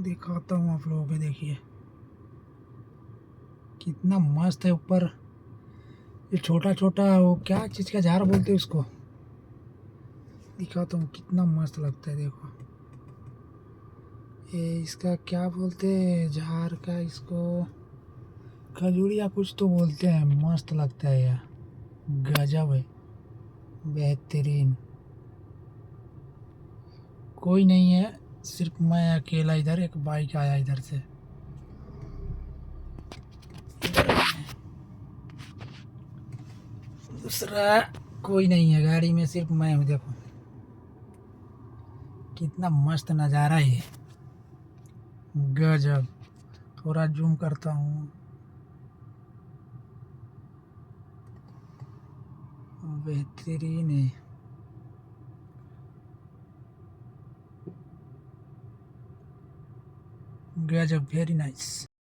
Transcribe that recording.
दिखाता हूँ आप लोगों को, देखिए कितना मस्त है। ऊपर ये छोटा छोटा वो क्या चीज़ का झाड़ बोलते हैं उसको, दिखाता हूँ कितना मस्त लगता है। देखो ये इसका क्या बोलते हैं, झाड़ का, इसको खजूर या कुछ तो बोलते हैं। मस्त लगता है यार, गजब है, बेहतरीन। कोई नहीं है, सिर्फ मैं अकेला इधर, एक बाइक आया इधर से। दूसरा कोई नहीं है गाड़ी में, सिर्फ मैं हूँ। देखो कितना मस्त नज़ारा है ये, गजब। थोड़ा जूम करता हूँ, बेहतरीन है, गजब, वेरी नाइस।